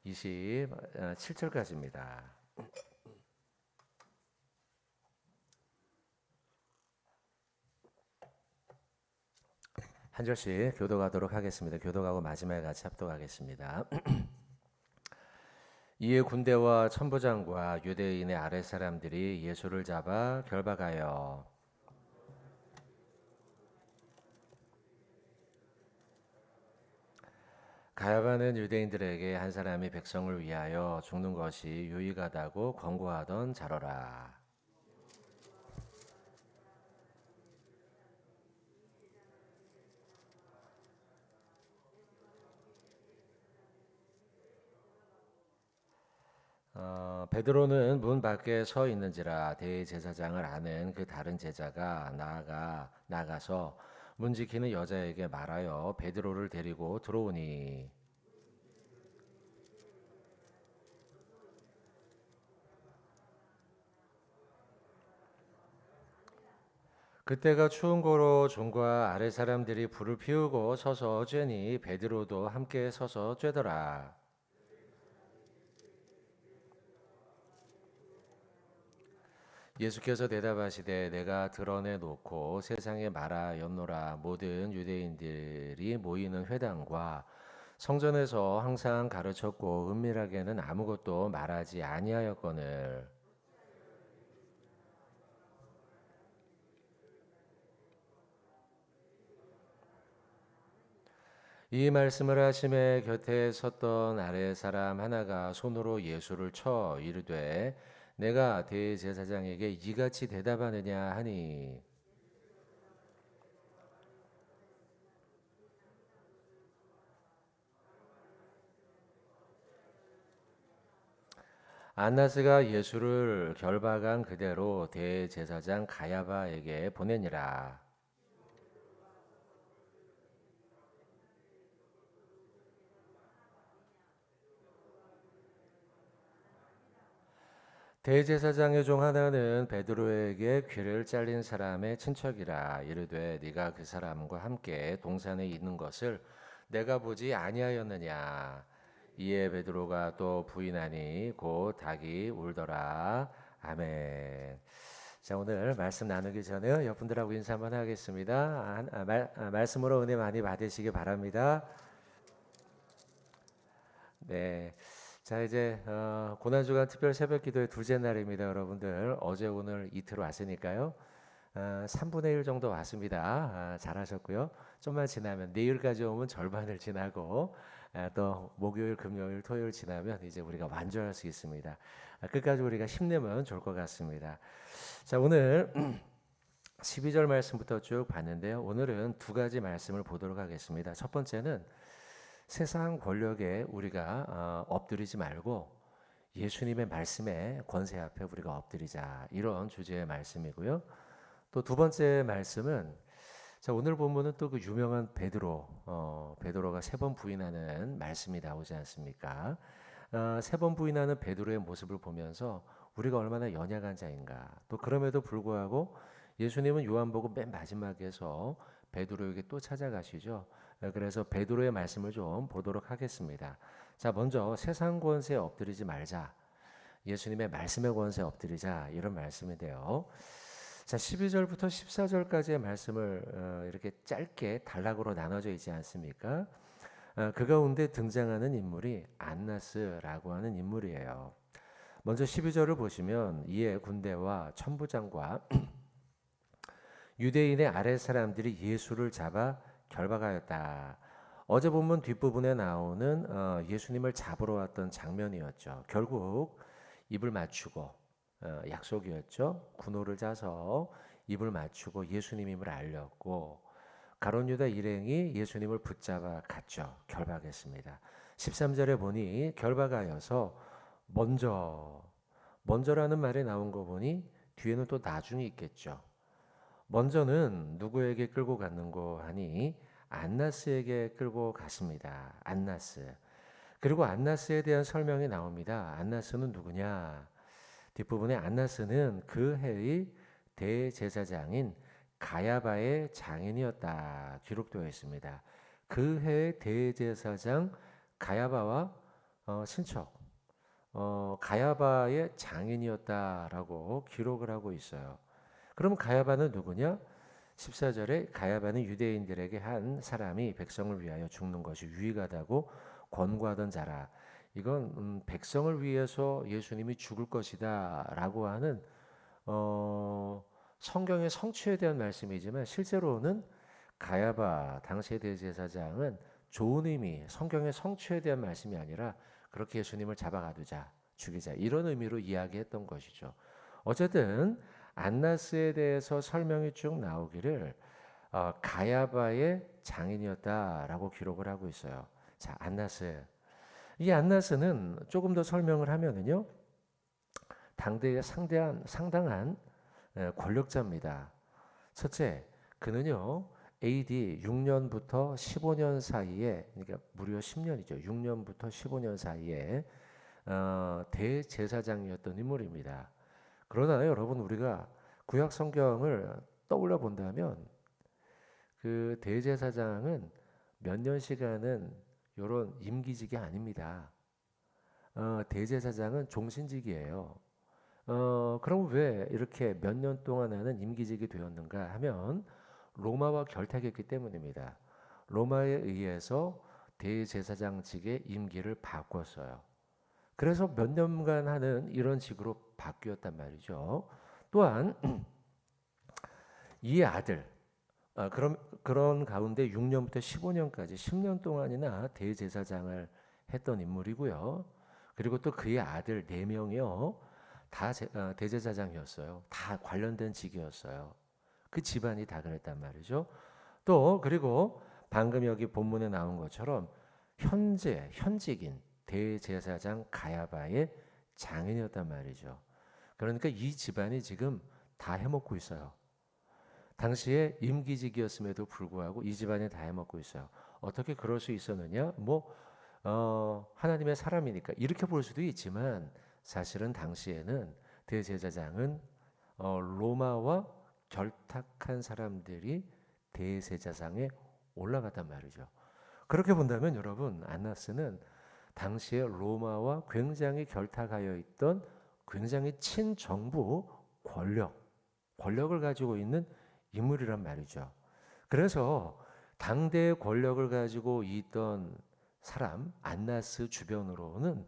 27절까지입니다. 한 절씩 교독하도록 하겠습니다. 교독하고 마지막에 같이 합독하겠습니다. 이에 군대와 천부장과 유대인의 아랫 사람들이 예수를 잡아 결박하여 가야바는 유대인들에게 한 사람이 백성을 위하여 죽는 것이 유익하다고 권고하던 자로라. 베드로는 문 밖에 서 있는지라 대제사장을 아는 그 다른 제자가 나가서 문 지키는 여자에게 말하여 베드로를 데리고 들어오니 그때가 추운 고로 종과 아랫 사람들이 불을 피우고 서서 쬐니 베드로도 함께 서서 쬐더라. 예수께서 대답하시되 내가 드러내 놓고 세상에 말하였노라. 모든 유대인들이 모이는 회당과 성전에서 항상 가르쳤고 은밀하게는 아무것도 말하지 아니하였거늘. 이 말씀을 하심에 곁에 섰던 아랫 사람 하나가 손으로 예수를 쳐 이르되 내가 대제사장에게 이같이 대답하느냐 하니 안나스가 예수를 결박한 그대로 대제사장 가야바에게 보내니라. 대제사장의 종 하나는 베드로에게 귀를 잘린 사람의 친척이라. 이르되 네가 그 사람과 함께 동산에 있는 것을 내가 보지 아니하였느냐. 이에 베드로가 또 부인하니 곧 닭이 울더라. 아멘. 자, 오늘 말씀 나누기 전에 옆분들하고 인사 한번 하겠습니다. 말씀으로 은혜 많이 받으시기 바랍니다. 네. 자, 이제 고난주간 특별 새벽 기도의 둘째 날입니다. 여러분들 어제 오늘 이틀 왔으니까요. 3분의 1 정도 왔습니다. 잘하셨고요. 좀만 지나면 내일까지 오면 절반을 지나고 또 목요일, 금요일, 토요일 지나면 이제 우리가 완주할 수 있습니다. 끝까지 우리가 힘내면 좋을 것 같습니다. 자, 오늘 12절 말씀부터 쭉 봤는데요. 오늘은 두 가지 말씀을 보도록 하겠습니다. 첫 번째는 세상 권력에 우리가 엎드리지 말고 예수님의 말씀에 권세 앞에 우리가 엎드리자, 이런 주제의 말씀이고요. 또 두 번째 말씀은 자, 오늘 본문은 또 그 유명한 베드로가 세 번 부인하는 말씀이 나오지 않습니까? 세 번 부인하는 베드로의 모습을 보면서 우리가 얼마나 연약한 자인가. 또 그럼에도 불구하고 예수님은 요한복음 맨 마지막에서 베드로에게 또 찾아가시죠. 그래서 베드로의 말씀을 좀 보도록 하겠습니다. 자, 먼저 세상 권세에 엎드리지 말자. 예수님의 말씀의 권세에 엎드리자, 이런 말씀인데요. 자, 12절부터 14절까지의 말씀을 이렇게 짧게 단락으로 나눠져 있지 않습니까? 그 가운데 등장하는 인물이 안나스라고 하는 인물이에요. 먼저 12절을 보시면 이에 군대와 천부장과 유대인의 아랫 사람들이 예수를 잡아 결박하였다. 어제 본문 뒷부분에 나오는 예수님을 잡으러 왔던 장면이었죠. 결국 입을 맞추고 약속이었죠. 군호를 짜서 입을 맞추고 예수님임을 알렸고 가룟 유다 일행이 예수님을 붙잡아 갔죠. 결박했습니다. 13절에 보니 결박하여서 먼저라는 말이 나온 거 보니 뒤에는 또 나중이 있겠죠. 먼저는 누구에게 끌고 갔는고 하니 안나스에게 끌고 갔습니다. 안나스. 그리고 안나스에 대한 설명이 나옵니다. 안나스는 누구냐? 뒷부분에 안나스는 그 해의 대제사장인 가야바의 장인이었다 기록되어 있습니다. 그 해의 대제사장 가야바와 친척 가야바의 장인이었다라고 기록을 하고 있어요. 그럼 가야바는 누구냐? 14절에 가야바는 유대인들에게 한 사람이 백성을 위하여 죽는 것이 유익하다고 권고하던 자라. 이건 백성을 위해서 예수님이 죽을 것이다라고 하는 성경의 성취에 대한 말씀이지만 실제로는 가야바 당시의 대제사장은 좋은 의미, 성경의 성취에 대한 말씀이 아니라 그렇게 예수님을 잡아가두자, 죽이자 이런 의미로 이야기했던 것이죠. 어쨌든 안나스에 대해서 설명이 쭉 나오기를 가야바의 장인이었다라고 기록을 하고 있어요. 자, 안나스. 이 안나스는 조금 더 설명을 하면은요, 당대의 상당한 권력자입니다. 첫째, 그는요 AD 6년부터 15년 사이에, 그러니까 무려 10년이죠. 6년부터 15년 사이에 대제사장이었던 인물입니다. 그러나 여러분, 우리가 구약 성경을 떠올려 본다면 그 대제사장은 몇 년씩은 이런 임기직이 아닙니다. 대제사장은 종신직이에요. 그럼 왜 이렇게 몇 년 동안 하는 임기직이 되었는가 하면 로마와 결탁했기 때문입니다. 로마에 의해서 대제사장직의 임기를 바꿨어요. 그래서 몇 년간 하는 이런 직으로 바뀌었단 말이죠. 또한 이 아들, 그런 가운데 6년부터 15년까지 10년 동안이나 대제사장을 했던 인물이고요. 그리고 또 그의 아들 4명이요. 다 대제사장이었어요. 다 관련된 직이었어요. 그 집안이 다 그랬단 말이죠. 또 그리고 방금 여기 본문에 나온 것처럼 현직인 대제사장 가야바의 장인이었단 말이죠. 그러니까 이 집안이 지금 다 해먹고 있어요. 당시에 임기직이었음에도 불구하고 이 집안이 다 해먹고 있어요. 어떻게 그럴 수 있었느냐? 하나님의 사람이니까 이렇게 볼 수도 있지만 사실은 당시에는 대제사장은 로마와 결탁한 사람들이 대제사장에 올라갔단 말이죠. 그렇게 본다면 여러분, 안나스는 당시에 로마와 굉장히 결탁하여 있던 굉장히 친정부 권력을 가지고 있는 인물이란 말이죠. 그래서 당대의 권력을 가지고 있던 사람, 안나스 주변으로는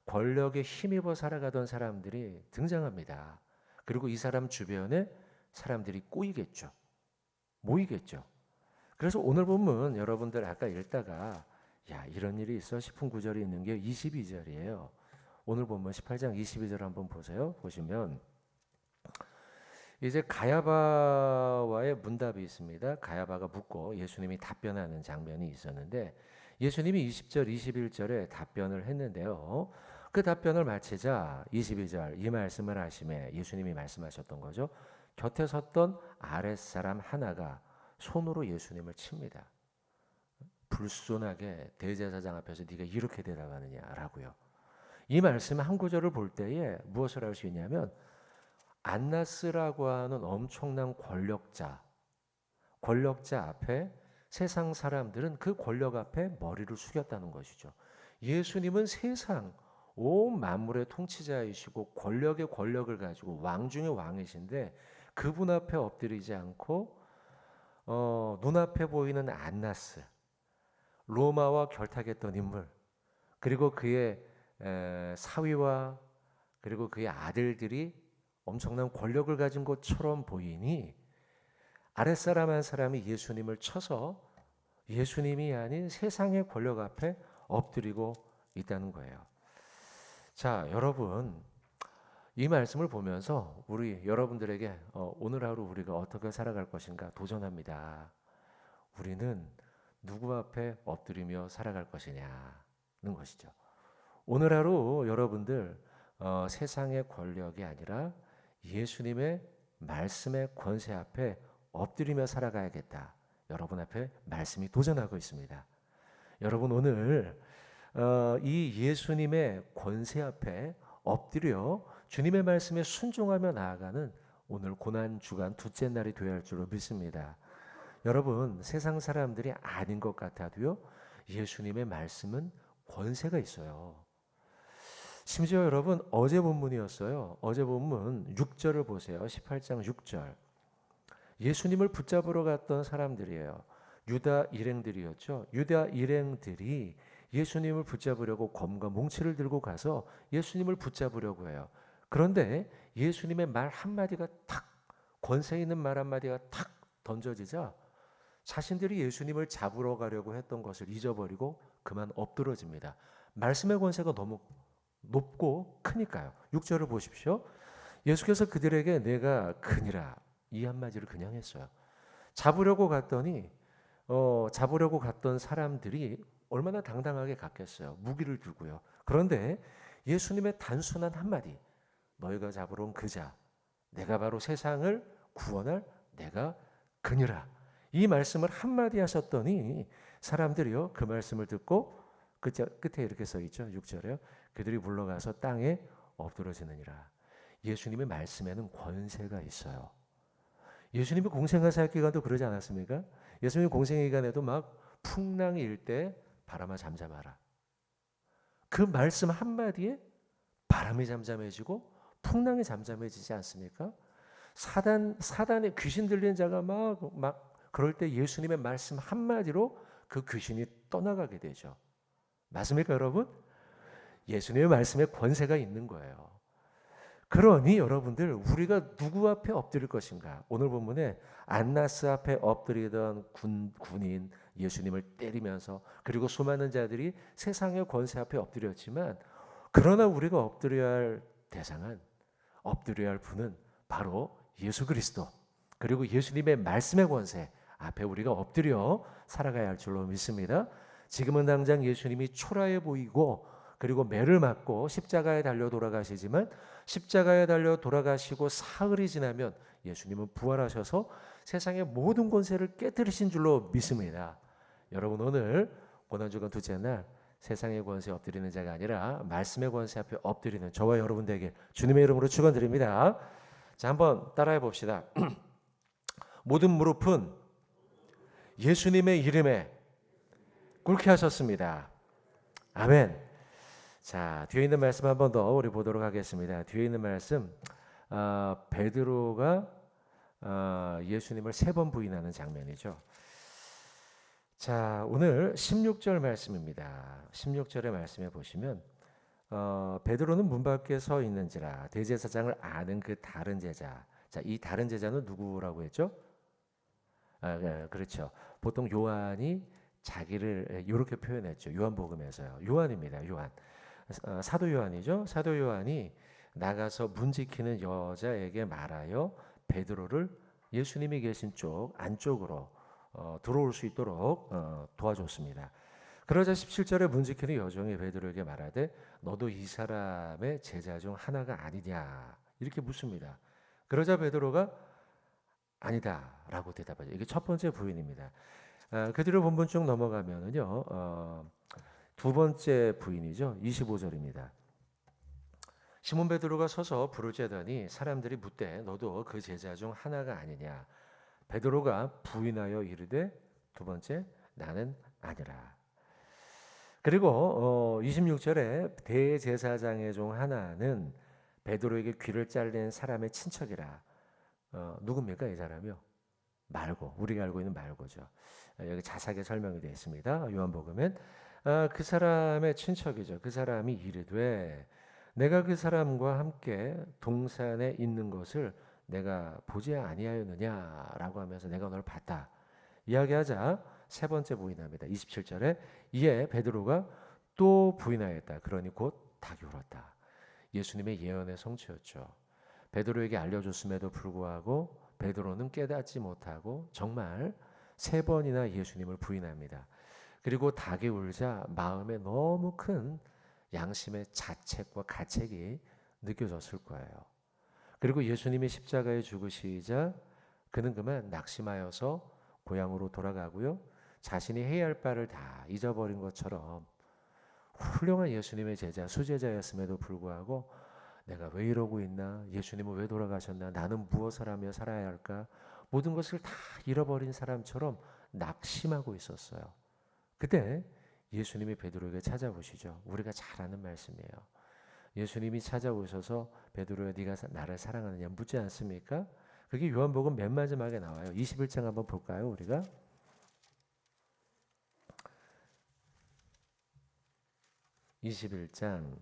권력에 힘입어 살아가던 사람들이 등장합니다. 그리고 이 사람 주변에 사람들이 모이겠죠. 그래서 오늘 본문 여러분들 아까 읽다가 야, 이런 일이 있어 싶은 구절이 있는 게 22절이에요. 오늘 본문 18장 22절 한번 보세요. 보시면 이제 가야바와의 문답이 있습니다. 가야바가 묻고 예수님이 답변하는 장면이 있었는데 예수님이 20절, 21절에 답변을 했는데요. 그 답변을 마치자 22절 이 말씀을 하심에 예수님이 말씀하셨던 거죠. 곁에 섰던 아랫사람 하나가 손으로 예수님을 칩니다. 불손하게 대제사장 앞에서 네가 이렇게 대답하느냐라고요. 이 말씀 한 구절을 볼 때에 무엇을 알 수 있냐면 안나스라고 하는 엄청난 권력자 앞에 세상 사람들은 그 권력 앞에 머리를 숙였다는 것이죠. 예수님은 세상 온 만물의 통치자이시고 권력의 권력을 가지고 왕 중의 왕이신데 그분 앞에 엎드리지 않고 눈앞에 보이는 안나스, 로마와 결탁했던 인물, 그리고 그의 사위와 그리고 그의 아들들이 엄청난 권력을 가진 것처럼 보이니 아랫사람 한 사람이 예수님을 쳐서 예수님이 아닌 세상의 권력 앞에 엎드리고 있다는 거예요. 자, 여러분, 이 말씀을 보면서 우리 여러분들에게 오늘 하루 우리가 어떻게 살아갈 것인가 도전합니다. 우리는 누구 앞에 엎드리며 살아갈 것이냐는 것이죠. 오늘 하루 여러분들 세상의 권력이 아니라 예수님의 말씀의 권세 앞에 엎드리며 살아가야겠다. 여러분 앞에 말씀이 도전하고 있습니다. 여러분 오늘 이 예수님의 권세 앞에 엎드려 주님의 말씀에 순종하며 나아가는 오늘 고난주간 둘째 날이 되어야 할 줄로 믿습니다. 여러분 세상 사람들이 아닌 것 같아도요 예수님의 말씀은 권세가 있어요. 심지어 여러분 어제 본문이었어요. 어제 본문 6절을 보세요. 18장 6절. 예수님을 붙잡으러 갔던 사람들이에요. 유다 일행들이었죠. 유다 일행들이 예수님을 붙잡으려고 검과 몽치를 들고 가서 예수님을 붙잡으려고 해요. 그런데 예수님의 말 한마디가 탁, 권세 있는 말 한마디가 탁 던져지자 자신들이 예수님을 잡으러 가려고 했던 것을 잊어버리고 그만 엎드러집니다. 말씀의 권세가 너무 높고 크니까요. 6절을 보십시오. 예수께서 그들에게 내가 크니라 이 한마디를 그냥 했어요. 잡으려고 갔던 사람들이 얼마나 당당하게 갔겠어요. 무기를 들고요. 그런데 예수님의 단순한 한마디, 너희가 잡으러 온 그자, 내가 바로 세상을 구원할 내가 그니라. 이 말씀을 한마디 하셨더니 사람들이요 그 말씀을 듣고 끝에 이렇게 써 있죠. 6절에요. 그들이 물러가서 땅에 엎드러지느니라. 예수님의 말씀에는 권세가 있어요. 예수님이 공생애사 기간도 그러지 않았습니까? 예수님이 공생애 기간에도 막 풍랑이 일 때 바람아 잠잠하라. 그 말씀 한마디에 바람이 잠잠해지고 풍랑이 잠잠해지지 않습니까? 사단의 귀신 들린 자가 막 그럴 때 예수님의 말씀 한마디로 그 귀신이 떠나가게 되죠. 맞습니까, 여러분? 예수님의 말씀에 권세가 있는 거예요. 그러니 여러분들 우리가 누구 앞에 엎드릴 것인가? 오늘 본문에 안나스 앞에 엎드리던 군인 예수님을 때리면서 그리고 수많은 자들이 세상의 권세 앞에 엎드렸지만 그러나 우리가 엎드려야 할 대상은 엎드려야 할 분은 바로 예수 그리스도 그리고 예수님의 말씀의 권세 앞에 우리가 엎드려 살아가야 할 줄로 믿습니다. 지금은 당장 예수님이 초라해 보이고 그리고 매를 맞고 십자가에 달려 돌아가시지만 십자가에 달려 돌아가시고 사흘이 지나면 예수님은 부활하셔서 세상의 모든 권세를 깨뜨리신 줄로 믿습니다. 여러분 오늘 고난주간 둘째 날 세상의 권세에 엎드리는 자가 아니라 말씀의 권세 앞에 엎드리는 저와 여러분들에게 주님의 이름으로 축원드립니다. 자, 한번 따라해 봅시다. 모든 무릎은 예수님의 이름에 꿇게 하셨습니다. 아멘. 자, 뒤에 있는 말씀 한 번 더 우리 보도록 하겠습니다. 뒤에 있는 말씀, 베드로가 예수님을 3번 부인하는 장면이죠. 자, 오늘 16절 말씀입니다. 16절의 말씀에 보시면 베드로는 문 밖에 서 있는지라 대제사장을 아는 그 다른 제자. 자, 이 다른 제자는 누구라고 했죠? 그렇죠. 보통 요한이 자기를 이렇게 표현했죠. 요한복음에서요. 요한입니다. 요한. 사도 요한이죠. 사도 요한이 나가서 문 지키는 여자에게 말하여 베드로를 예수님이 계신 쪽 안쪽으로 들어올 수 있도록 도와줬습니다. 그러자 17절에 문 지키는 여종이 베드로에게 말하되 너도 이 사람의 제자 중 하나가 아니냐 이렇게 묻습니다. 그러자 베드로가 아니다라고 대답하죠. 이게 첫 번째 부인입니다. 그 뒤로 본문 쭉 넘어가면은요. 두 번째 부인이죠. 25절입니다. 시몬 베드로가 서서 부르짖더니 사람들이 묻되 너도 그 제자 중 하나가 아니냐. 베드로가 부인하여 이르되 두 번째 나는 아니라. 그리고 26절에 대제사장의 중 하나는 베드로에게 귀를 잘린 사람의 친척이라. 누굽니까 이 사람이요? 말고 우리가 알고 있는 말고죠. 여기 자세하게 설명이 되어 있습니다. 요한복음엔 그 사람의 친척이죠. 그 사람이 이르되 내가 그 사람과 함께 동산에 있는 것을 내가 보지 아니하였느냐라고 하면서 내가 널 봤다 이야기하자 세 번째 부인합니다. 27절에 이에 베드로가 또 부인하였다. 그러니 곧 닭이 울었다. 예수님의 예언의 성취였죠. 베드로에게 알려줬음에도 불구하고 베드로는 깨닫지 못하고 정말 3번이나 예수님을 부인합니다. 그리고 닭이 울자 마음에 너무 큰 양심의 자책과 가책이 느껴졌을 거예요. 그리고 예수님이 십자가에 죽으시자 그는 그만 낙심하여서 고향으로 돌아가고요. 자신이 해야 할 바를 다 잊어버린 것처럼 훌륭한 예수님의 제자, 수제자였음에도 불구하고 내가 왜 이러고 있나? 예수님은 왜 돌아가셨나? 나는 무엇을 하며 살아야 할까? 모든 것을 다 잃어버린 사람처럼 낙심하고 있었어요. 그때 예수님이 베드로에게 찾아보시죠. 우리가 잘 아는 말씀이에요. 예수님이 찾아오셔서 베드로야 네가 나를 사랑하느냐 묻지 않습니까? 그게 요한복음 맨 마지막에 나와요. 21장 한번 볼까요, 우리가? 21장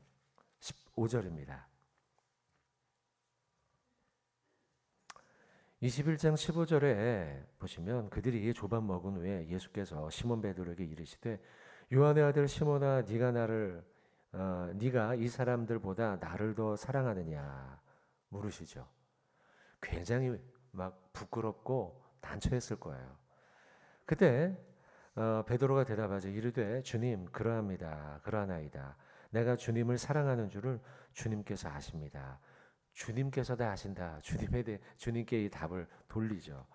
15절입니다. 21장 15절에 보시면 그들이 조반 먹은 후에 예수께서 시몬 베드로에게 이르시되 요한의 아들 시몬아 네가 이 사람들보다 나를 더 사랑하느냐 물으시죠. 굉장히 막 부끄럽고 난처했을 거예요. 그때 베드로가 대답하죠. 이르되 주님 그러하나이다. 내가 주님을 사랑하는 줄을 주님께서 아십니다. 주님께서 다 아신다. 주님께 이 답을 돌리죠.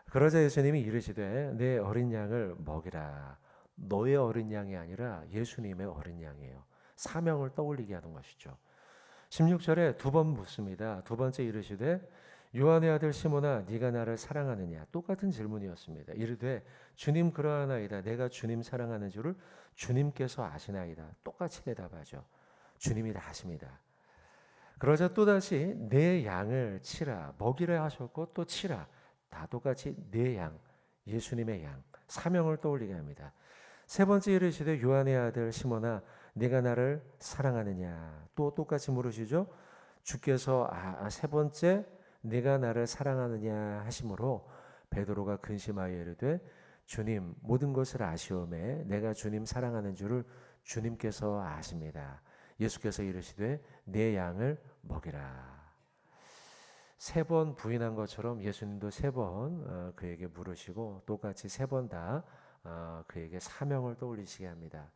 그러자 예수님이 이르시되 내 어린 양을 먹이라. 너의 어린 양이 아니라 예수님의 어린 양이에요. 사명을 떠올리게 하는 것이죠. 16절에 두 번 묻습니다. 두 번째 이르시되 요한의 아들 시몬아 네가 나를 사랑하느냐. 똑같은 질문이었습니다. 이르되 주님 그러하나이다. 내가 주님 사랑하는 줄을 주님께서 아시나이다. 똑같이 대답하죠. 주님이 다 아십니다. 그러자 또다시 내 양을 치라. 먹이라 하셨고 또 치라. 다 똑같이 내 양, 예수님의 양, 사명을 떠올리게 합니다. 세 번째 이르시되 요한의 아들 시몬아 네가 나를 사랑하느냐. 또 똑같이 물으시죠. 주께서 세 번째 네가 나를 사랑하느냐 하심으로 베드로가 근심하여 이르되 주님 모든 것을 아시오매 내가 주님 사랑하는 줄을 주님께서 아십니다. 예수께서 이르시되 내 양을 먹이라. 세 번 부인한 것처럼 예수님도 세 번 그에게 물으시고 똑같이 세 번 다 그에게 사명을 떠올리시게 합니다.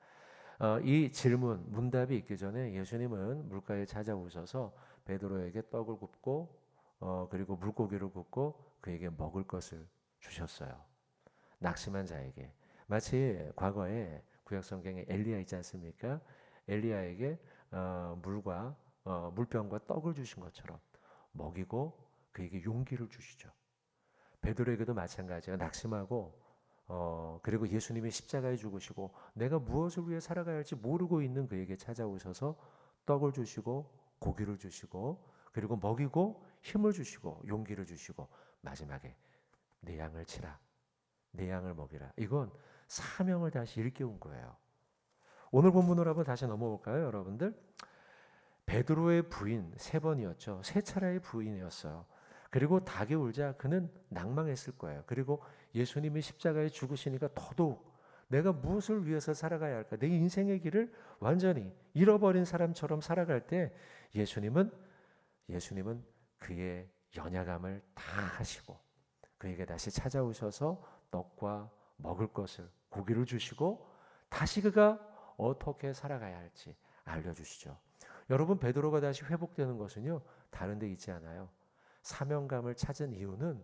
이 질문, 문답이 있기 전에 예수님은 물가에 찾아오셔서 베드로에게 떡을 굽고 그리고 물고기를 굽고 그에게 먹을 것을 주셨어요. 낙심한 자에게. 마치 과거에 구약성경에 엘리야 있지 않습니까? 엘리야에게 물과 물병과 떡을 주신 것처럼 먹이고 그에게 용기를 주시죠. 베드로에게도 마찬가지예요. 낙심하고 그리고 예수님이 십자가에 죽으시고 내가 무엇을 위해 살아가야 할지 모르고 있는 그에게 찾아오셔서 떡을 주시고 고기를 주시고 그리고 먹이고 힘을 주시고 용기를 주시고 마지막에 내 양을 치라. 내 양을 먹이라. 이건 사명을 다시 일깨운 거예요. 오늘 본문으로 한번 다시 넘어볼까요, 여러분들? 베드로의 부인 세 번이었죠. 세 차례의 부인이었어요. 그리고 닭이 울자 그는 낭망했을 거예요. 그리고 예수님이 십자가에 죽으시니까 더더욱 내가 무엇을 위해서 살아가야 할까? 내 인생의 길을 완전히 잃어버린 사람처럼 살아갈 때 예수님은 그의 연약함을 다 하시고 그에게 다시 찾아오셔서 떡과 먹을 것을 고기를 주시고 다시 그가 어떻게 살아가야 할지 알려주시죠. 여러분 베드로가 다시 회복되는 것은요 다른 데 있지 않아요. 사명감을 찾은 이유는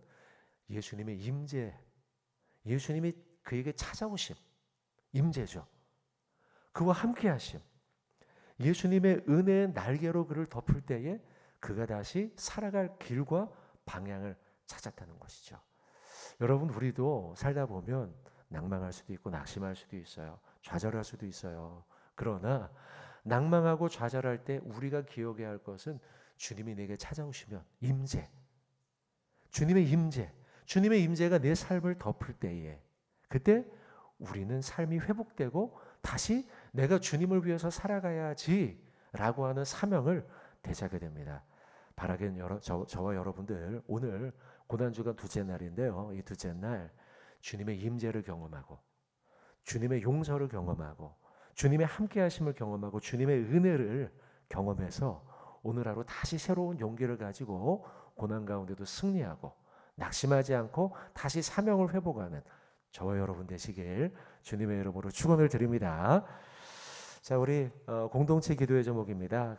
예수님의 임재, 예수님이 그에게 찾아오심, 임재죠. 그와 함께 하심, 예수님의 은혜의 날개로 그를 덮을 때에 그가 다시 살아갈 길과 방향을 찾았다는 것이죠. 여러분 우리도 살다 보면 낭망할 수도 있고 낙심할 수도 있어요. 좌절할 수도 있어요. 그러나 낭망하고 좌절할 때 우리가 기억해야 할 것은 주님이 내게 찾아오시면 임재, 주님의 임재가 내 삶을 덮을 때에 그때 우리는 삶이 회복되고 다시 내가 주님을 위해서 살아가야지라고 하는 사명을 되찾게 됩니다. 바라기는 저와 여러분들 오늘 고난주간 둘째 날인데요. 이 둘째 날 주님의 임재를 경험하고 주님의 용서를 경험하고 주님의 함께하심을 경험하고 주님의 은혜를 경험해서 오늘 하루 다시 새로운 용기를 가지고 고난 가운데도 승리하고 낙심하지 않고 다시 사명을 회복하는 저와 여러분 되시길 주님의 이름으로 축원을 드립니다. 자, 우리 공동체 기도의 제목입니다.